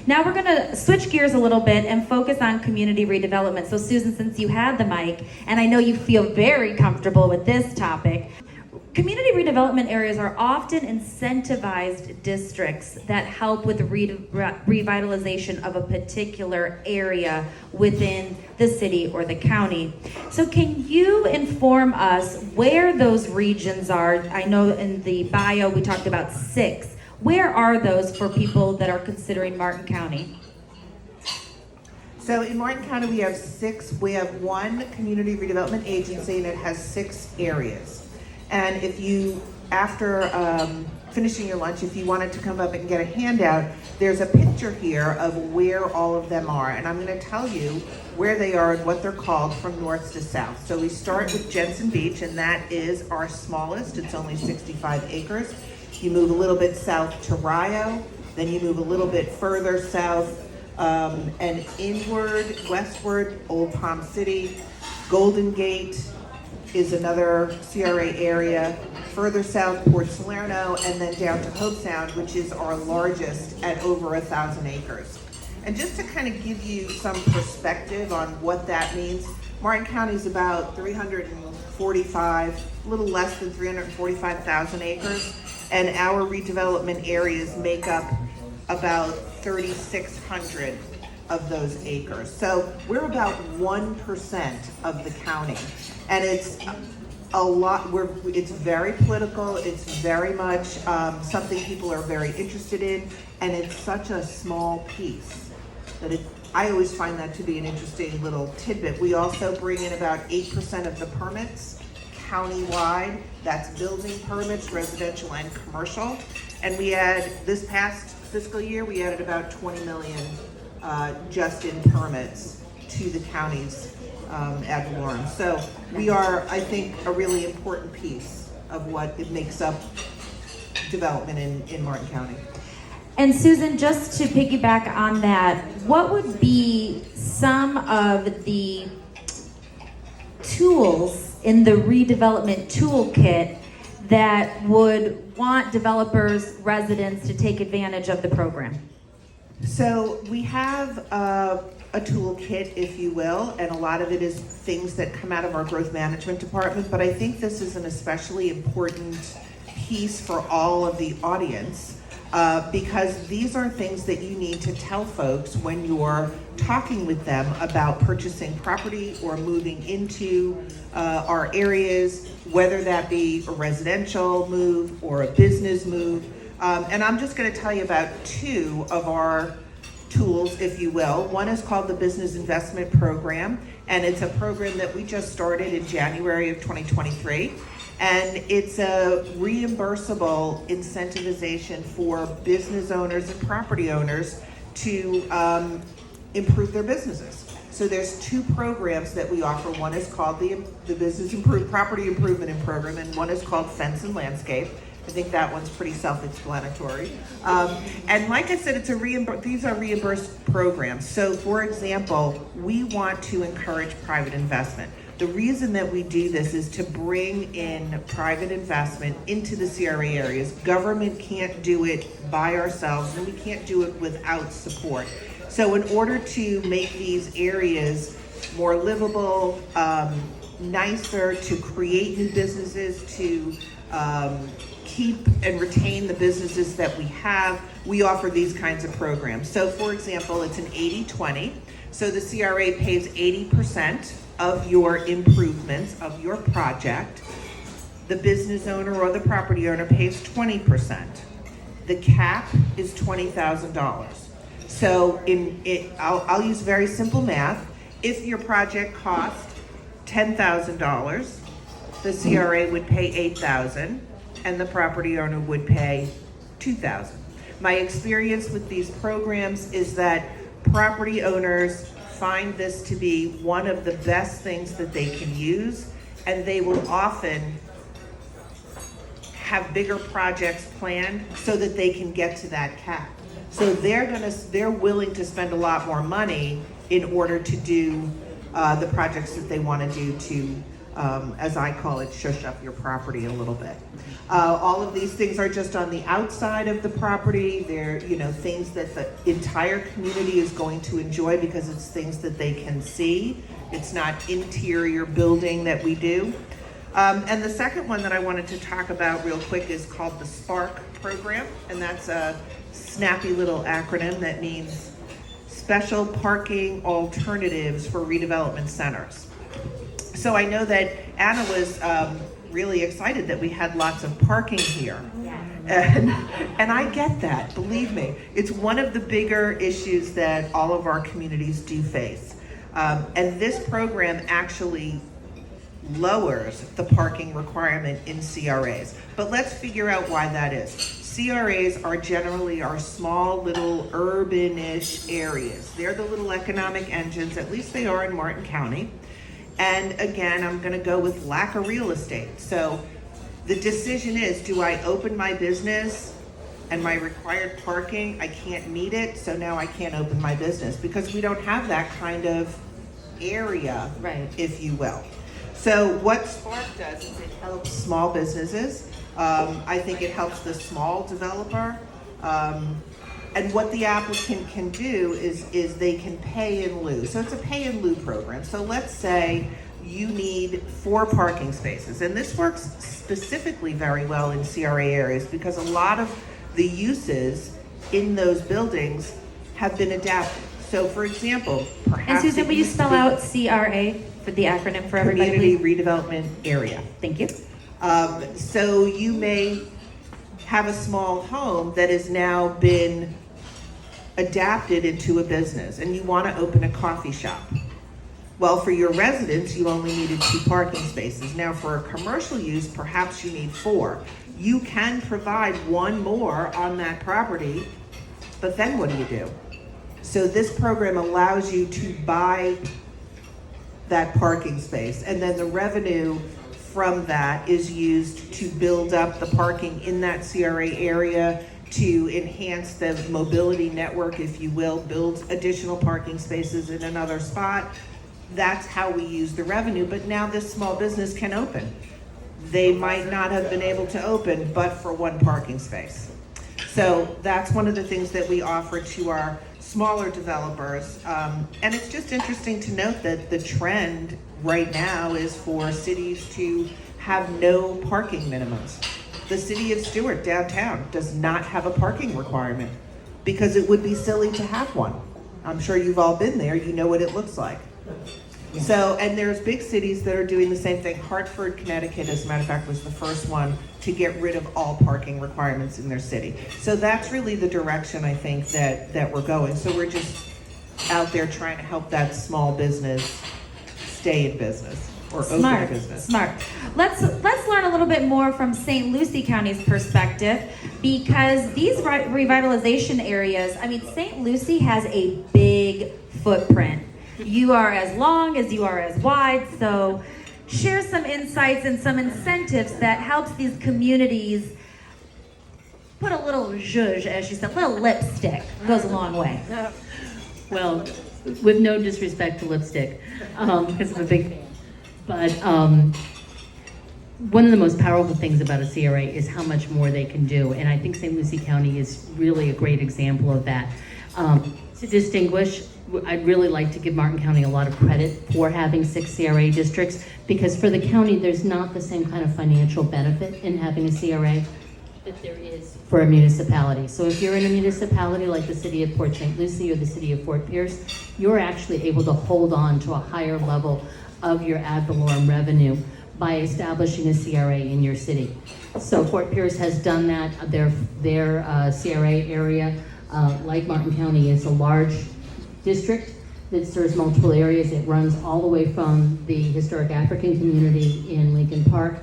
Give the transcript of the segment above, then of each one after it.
Now we're going to switch gears a little bit and focus on community redevelopment. So Susan, since you had the mic, and I know you feel very comfortable with this topic, community redevelopment areas are often incentivized districts that help with the revitalization of a particular area within the city or the county. So can you inform us where those regions are? I know in the bio we talked about 6. Where are those for people that are considering Martin County? So in Martin County we have 6. We have one community redevelopment agency and it has 6 areas. And if you, after finishing your lunch, if you wanted to come up and get a handout, there's a picture here of where all of them are. And I'm going to tell you where they are and what they're called from north to south. So we start with Jensen Beach, and that is our smallest. It's only 65 acres. You move a little bit south to Rio, then you move a little bit further south and inward, westward, Old Palm City, Golden Gate is another CRA area, further south Port Salerno, and then down to Hope Sound, which is our largest at over 1,000 acres. And just to kind of give you some perspective on what that means, Martin County is about 345, a little less than 345,000 acres, and our redevelopment areas make up about 3,600 of those acres. So we're about 1% of the county. And it's a lot, it's very political, it's very much something people are very interested in, and it's such a small piece that I always find that to be an interesting little tidbit. We also bring in about 8% of the permits countywide. That's building permits, residential and commercial. And we add, this past fiscal year, we added about 20 million just in permits to the county's ad valorem. So we are, I think, a really important piece of what it makes up development in Martin County. And Susan, just to piggyback on that, what would be some of the tools in the redevelopment toolkit that would want developers, residents to take advantage of the program? So we have a toolkit, if you will, and a lot of it is things that come out of our growth management department, but I think this is an especially important piece for all of the audience because these are things that you need to tell folks when you're talking with them about purchasing property or moving into our areas, whether that be a residential move or a business move. And I'm just going to tell you about 2 of our tools, if you will. One is called the Business Investment Program, and it's a program that we just started in January of 2023. And it's a reimbursable incentivization for business owners and property owners to improve their businesses. So there's 2 programs that we offer. One is called the Business Property Improvement Program, and one is called Fence and Landscape. I think that one's pretty self-explanatory. And like I said, these are reimbursed programs. So for example, we want to encourage private investment. The reason that we do this is to bring in private investment into the CRA areas. Government can't do it by ourselves, and we can't do it without support. So in order to make these areas more livable, nicer, to create new businesses, to keep and retain the businesses that we have, we offer these kinds of programs. So for example, it's an 80-20. So the CRA pays 80% of your improvements of your project. The business owner or the property owner pays 20%. The cap is $20,000. So I'll use very simple math. If your project cost $10,000, the CRA would pay $8,000, and the property owner would pay $2,000. My experience with these programs is that property owners find this to be one of the best things that they can use, and they will often have bigger projects planned so that they can get to that cap. So they're willing to spend a lot more money in order to do the projects that they want to do to as I call it, shush up your property a little bit. All of these things are just on the outside of the property. They're, things that the entire community is going to enjoy because it's things that they can see. It's not interior building that we do. And the second one that I wanted to talk about real quick is called the SPARK program, and that's a snappy little acronym that means Special Parking Alternatives for Redevelopment Centers. So I know that Anna was really excited that we had lots of parking here. And I get that, believe me. It's one of the bigger issues that all of our communities do face. And this program actually lowers the parking requirement in CRAs. But let's figure out why that is. CRAs are generally our small little urban-ish areas. They're the little economic engines, at least they are in Martin County. And again, I'm gonna go with lack of real estate. So the decision is, do I open my business and my required parking, I can't meet it, so now I can't open my business because we don't have that kind of area, right, if you will. So what Spark does is it helps small businesses. I think it helps the small developer. And what the applicant can do is they can pay in lieu. So it's a pay in lieu program. So let's say you need 4 parking spaces. And this works specifically very well in CRA areas because a lot of the uses in those buildings have been adapted. So for example, perhaps— And Susan, will you spell out CRA for the acronym for everybody, Community please? Redevelopment Area. Thank you. So you may have a small home that has now been adapted into a business and you want to open a coffee shop. Well, for your residents, you only needed 2 parking spaces. Now for a commercial use, perhaps you need 4. You can provide 1 more on that property, but then what do? So this program allows you to buy that parking space, and then the revenue from that is used to build up the parking in that CRA area, to enhance the mobility network, if you will, build additional parking spaces in another spot. That's how we use the revenue, but now this small business can open. They might not have been able to open but for 1 parking space. So that's one of the things that we offer to our smaller developers. And it's just interesting to note that the trend right now is for cities to have no parking minimums. The city of Stewart downtown does not have a parking requirement because it would be silly to have one. I'm sure you've all been there, you know what it looks like. Yeah. So, and there's big cities that are doing the same thing. Hartford, Connecticut, as a matter of fact, was the first one to get rid of all parking requirements in their city. So that's really the direction I think that we're going. So we're just out there trying to help that small business stay in business or open a business. Smart. Let's learn a little bit more from St. Lucie County's perspective, because these revitalization areas, I mean, St. Lucie has a big footprint. You are as long as you are as wide, so share some insights and some incentives that helps these communities put a little zhuzh, as you said, a little lipstick goes a long way. Well, with no disrespect to lipstick, because I'm a big fan. But one of the most powerful things about a CRA is how much more they can do. And I think St. Lucie County is really a great example of that. To distinguish, I'd really like to give Martin County a lot of credit for having 6 CRA districts, because for the county, there's not the same kind of financial benefit in having a CRA that there is for a municipality. So if you're in a municipality like the city of Port St. Lucie or the city of Fort Pierce, you're actually able to hold on to a higher level of your ad valorem revenue by establishing a CRA in your city. So Fort Pierce has done that. Their CRA area, like Martin County, is a large district that serves multiple areas. It runs all the way from the historic African community in Lincoln Park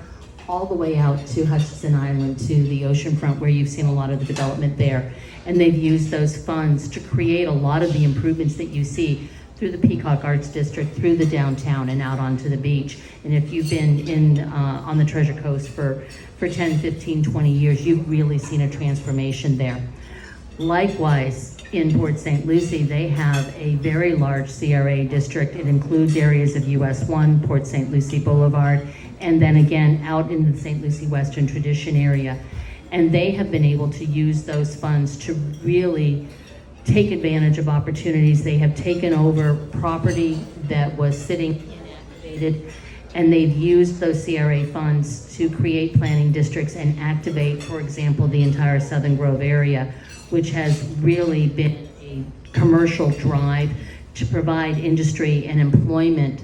all the way out to Hutchinson Island, to the oceanfront, where you've seen a lot of the development there. And they've used those funds to create a lot of the improvements that you see through the Peacock Arts District, through the downtown, and out onto the beach. And if you've been on the Treasure Coast for 10, 15, 20 years, you've really seen a transformation there. Likewise, in Port St. Lucie, they have a very large CRA district. It includes areas of US 1, Port St. Lucie Boulevard, and then again out in the St. Lucie Western Tradition area. And they have been able to use those funds to really take advantage of opportunities. They have taken over property that was sitting inactivated, and they've used those CRA funds to create planning districts and activate, for example, the entire Southern Grove area, which has really been a commercial drive to provide industry and employment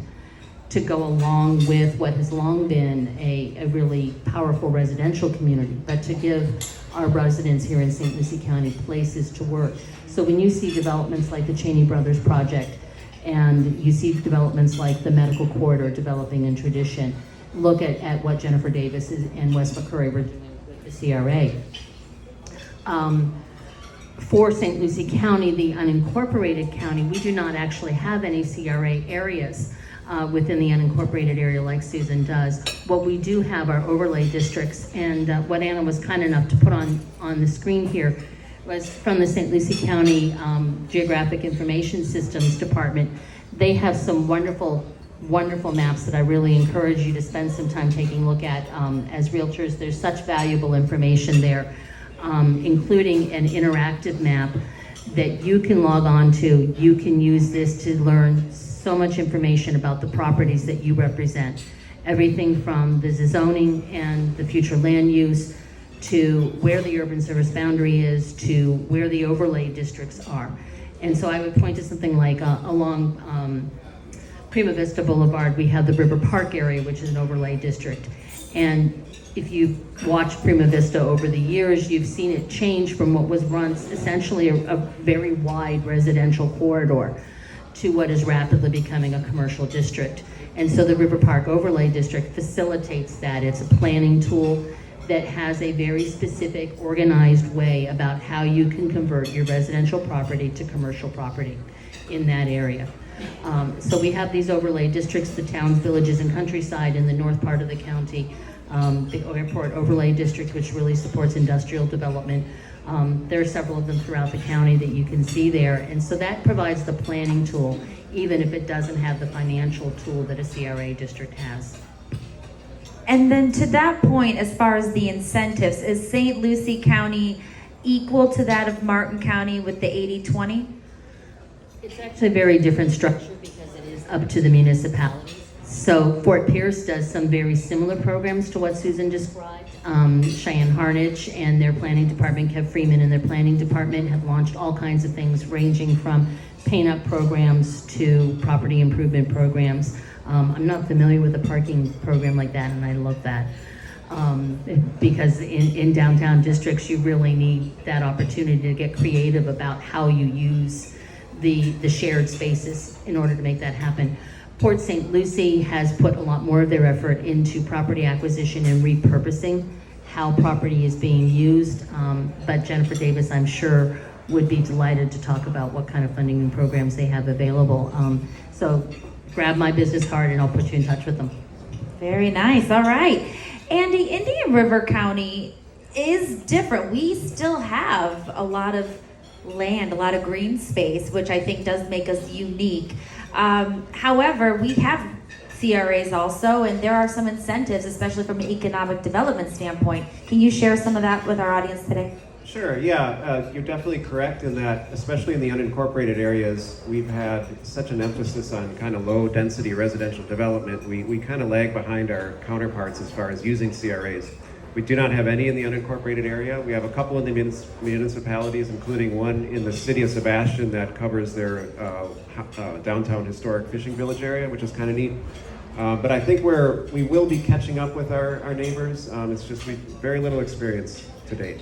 to go along with what has long been a really powerful residential community, but to give our residents here in St. Lucie County places to work. So when you see developments like the Cheney Brothers project, and you see developments like the medical corridor developing in Tradition, look at what Jennifer Davis and Wes McCurry were doing with the CRA. For St. Lucie County, the unincorporated county, we do not actually have any CRA areas within the unincorporated area like Susan does. What we do have are overlay districts, and what Anna was kind enough to put on the screen here was from the St. Lucie County Geographic Information Systems Department. They have some wonderful maps that I really encourage you to spend some time taking a look at. As realtors, there's such valuable information there, including an interactive map that you can log on to. You can use this to learn so much information about the properties that you represent. Everything from the zoning and the future land use, to where the urban service boundary is, to where the overlay districts are. And so I would point to something like along Prima Vista Boulevard, we have the River Park area, which is an overlay district. And if you've watched Prima Vista over the years, you've seen it change from what was once essentially a very wide residential corridor to what is rapidly becoming a commercial district. And so the River Park Overlay District facilitates that. It's a planning tool that has a very specific, organized way about how you can convert your residential property to commercial property in that area. So we have these overlay districts, the towns, villages, and countryside in the north part of the county, the airport overlay district, which really supports industrial development. There are several of them throughout the county that you can see there. And so that provides the planning tool, even if it doesn't have the financial tool that a CRA district has. And then to that point, as far as the incentives, is St. Lucie County equal to that of Martin County with the 80-20? It's actually a very different structure because it is up to the municipalities. So Fort Pierce does some very similar programs to what Susan described. Cheyenne Harnage and their planning department, Kev Freeman and their planning department, have launched all kinds of things ranging from paint-up programs to property improvement programs. I'm not familiar with a parking program like that, and I love that. Because in downtown districts, you really need that opportunity to get creative about how you use the shared spaces in order to make that happen. Port St. Lucie has put a lot more of their effort into property acquisition and repurposing how property is being used. But Jennifer Davis, I'm sure, would be delighted to talk about what kind of funding and programs they have available. So grab my business card and I'll put you in touch with them. Very nice. All right. Andy, Indian River County is different. We still have a lot of land, a lot of green space, which I think does make us unique. However, we have CRAs also, and there are some incentives, especially from an economic development standpoint. Can you share some of that with our audience today? Sure, yeah, you're definitely correct in that, especially in the unincorporated areas, we've had such an emphasis on kind of low density residential development. We kind of lag behind our counterparts as far as using CRAs. We do not have any in the unincorporated area. We have a couple in the municipalities, including one in the city of Sebastian that covers their downtown historic fishing village area, which is kind of neat. But I think we will be catching up with our neighbors. It's just very little experience to date.